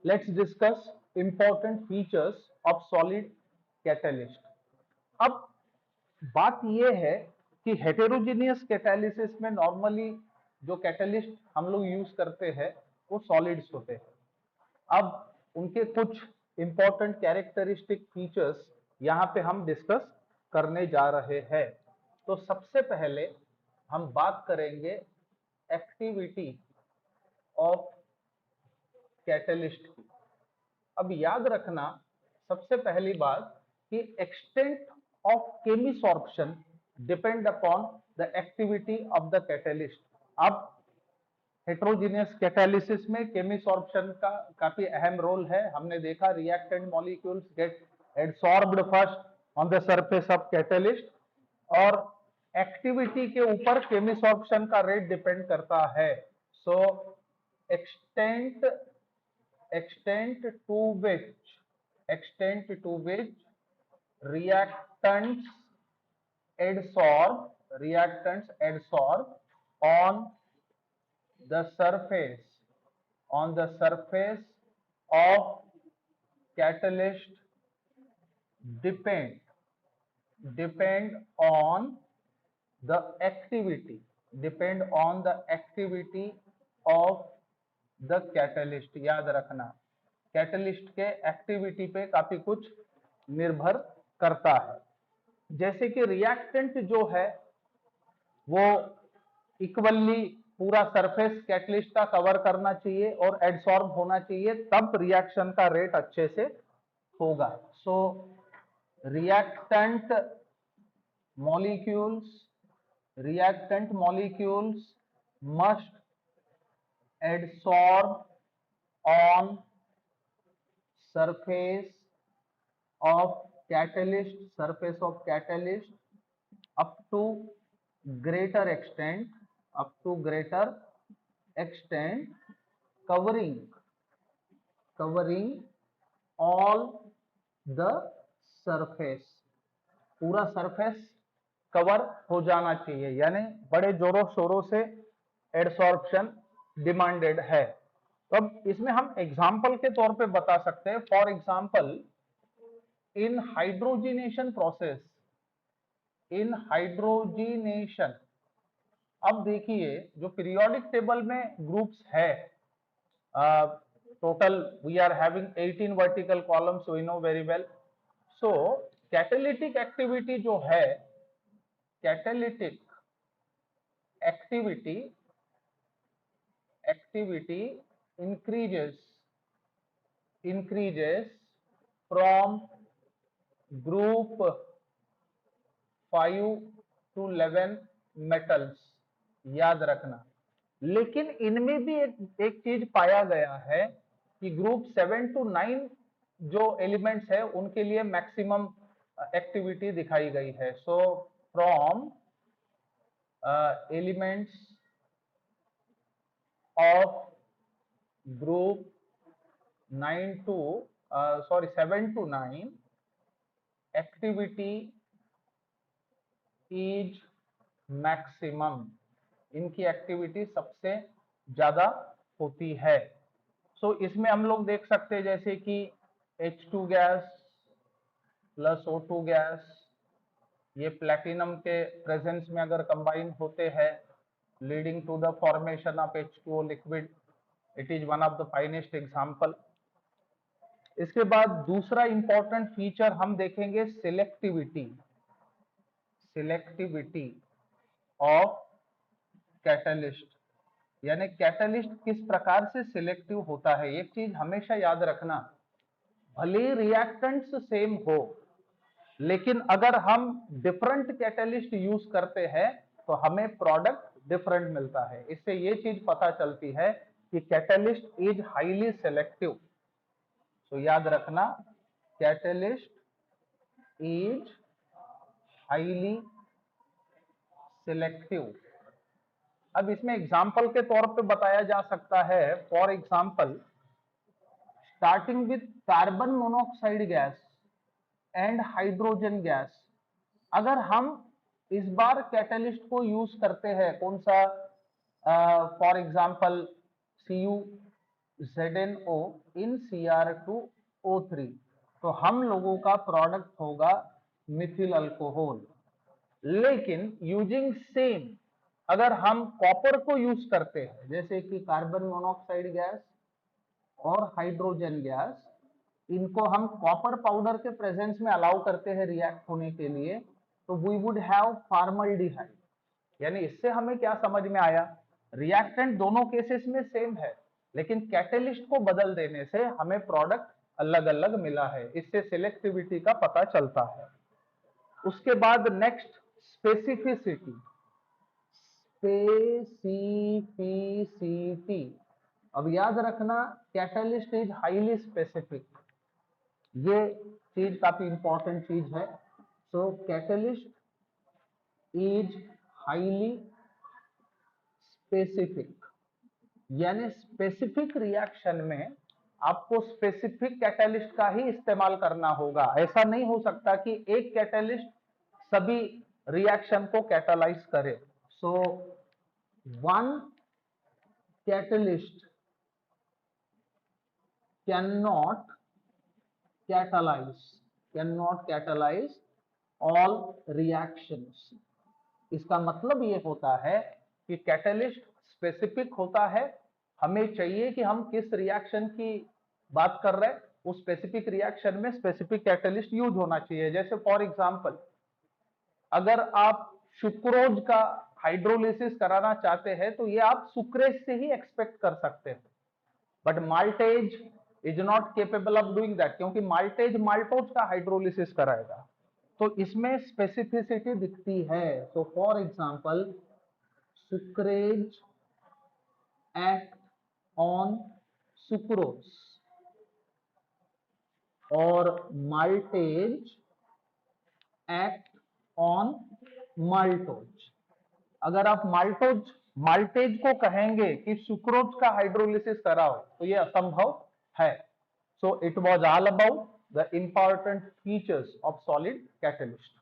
Let's discuss important features of solid catalyst. अब बात यह है कि हेटेरोजेनियस कैटालिसिस में नॉर्मली जो कैटलिस्ट हम लोग यूज करते हैं वो सॉलिड्स होते हैं। अब उनके कुछ इंपॉर्टेंट कैरेक्टरिस्टिक फीचर्स यहाँ पे हम डिस्कस करने जा रहे हैं। तो सबसे पहले हम बात करेंगे एक्टिविटी ऑफ कैटलिस्ट की। अब याद रखना सबसे पहली बात कि extent of chemisorption depend upon the activity of the catalyst. अब हेट्रोजीनियस कैटालिसिस में केमिसॉर्प्शन का काफी अहम रोल है। हमने देखा reactant molecules get adsorbed first on the surface of catalyst, और एक्टिविटी के ऊपर केमिसॉर्प्शन का रेट डिपेंड करता है। So extent extent to which reactants adsorb on the surface of catalyst depend on the activity of the catalyst. याद रखना catalyst के activity पे काफी कुछ निर्भर करता है। जैसे कि रिएक्टेंट जो है वो इक्वली पूरा सरफेस कैटलिस्ट का कवर करना चाहिए और एडसॉर्ब होना चाहिए, तब रिएक्शन का रेट अच्छे से होगा। So reactant molecules must adsorb on surface of catalyst up to greater extent covering all the surface। पूरा सरफेस कवर हो जाना चाहिए, यानी बड़े जोरों शोरों से एडसॉर्प्शन डिमांडेड है। तो अब इसमें हम एग्जाम्पल के तौर पे बता सकते हैं। फॉर एग्जाम्पल इन हाइड्रोजीनेशन, अब देखिए जो पीरियोडिक टेबल में ग्रुप्स है, total we are having 18 vertical columns, we know very well. So catalytic activity जो है, catalytic activity increases from group 5 to 11 metals। याद रखना, लेकिन इनमें भी एक चीज पाया गया है कि ग्रुप 7 to 9 जो एलिमेंट्स है उनके लिए मैक्सिमम एक्टिविटी दिखाई गई है। So from elements of group 7 to 9 activity is maximum। इनकी एक्टिविटी सबसे ज्यादा होती है। सो इसमें हम लोग देख सकते हैं जैसे कि H2 gas plus O2 gas, ये प्लेटिनम के प्रेजेंस में अगर कंबाइन होते हैं leading to the formation of H2O liquid, it is one of the finest example। इसके बाद दूसरा इंपॉर्टेंट फीचर हम देखेंगे सिलेक्टिविटी ऑफ कैटलिस्ट, यानी कैटलिस्ट किस प्रकार से सिलेक्टिव होता है। एक चीज हमेशा याद रखना, भले रिएक्टेंट्स सेम हो, लेकिन अगर हम डिफरेंट कैटलिस्ट यूज करते हैं तो हमें प्रोडक्ट डिफरेंट मिलता है। इससे ये चीज पता चलती है कि कैटलिस्ट इज हाईली सिलेक्टिव। सो याद रखना कैटलिस्ट इज हाईली सिलेक्टिव। अब इसमें एग्जाम्पल के तौर पे बताया जा सकता है। For example starting with carbon monoxide gas and hydrogen gas, अगर हम इस बार कैटलिस्ट को यूज करते हैं, कौन सा, for example Cu ZnO in Cr2O3, तो हम लोगों का प्रोडक्ट होगा मिथिल अल्कोहल। लेकिन यूजिंग सेम, अगर हम कॉपर को यूज करते हैं, जैसे कि कार्बन मोनोऑक्साइड गैस और हाइड्रोजन गैस, इनको हम कॉपर पाउडर के प्रेजेंस में अलाउ करते हैं रिएक्ट होने के लिए, तो वी वुड हैव फॉर्मल्डिहाइड। यानी इससे हमें क्या समझ में आया, रिएक्टेंट दोनों केसेस में सेम है, लेकिन कैटेलिस्ट को बदल देने से हमें प्रोडक्ट अलग अलग मिला है। इससे सिलेक्टिविटी का पता चलता है। उसके बाद नेक्स्ट स्पेसिफिसिटी। स्पेसिफिसिटी, अब याद रखना कैटलिस्ट इज हाईली स्पेसिफिक, ये चीज काफी इंपॉर्टेंट चीज है। सो कैटलिस्ट इज हाईली स्पेसिफिक, यानी स्पेसिफिक रिएक्शन में आपको स्पेसिफिक कैटलिस्ट का ही इस्तेमाल करना होगा। ऐसा नहीं हो सकता कि एक कैटलिस्ट सभी रिएक्शन को कैटालाइज करे। So one catalyst cannot catalyze all reactions। इसका मतलब ये होता है कि कैटलिस्ट स्पेसिफिक होता है, हमें चाहिए कि हम किस रिएक्शन की बात कर रहे हैं, उस स्पेसिफिक रिएक्शन में स्पेसिफिक कैटलिस्ट यूज होना चाहिए। जैसे फॉर एग्जांपल, अगर आप सुक्रोज का हाइड्रोलिसिस कराना चाहते हैं तो ये आप सुक्रेज से ही एक्सपेक्ट कर सकते हैं, but maltase is not capable of doing that, क्योंकि माल्टेज माल्टोज का हाइड्रोलिसिस कराएगा। तो इसमें स्पेसिफिसिटी दिखती है। तो for example, sucrase act on sucrose और माल्टेज एक्ट ऑन माल्टोज। अगर आप माल्टेज को कहेंगे कि सुक्रोज का हाइड्रोलिसिस कराओ तो ये असंभव है। So it was all about the important features of solid catalyst.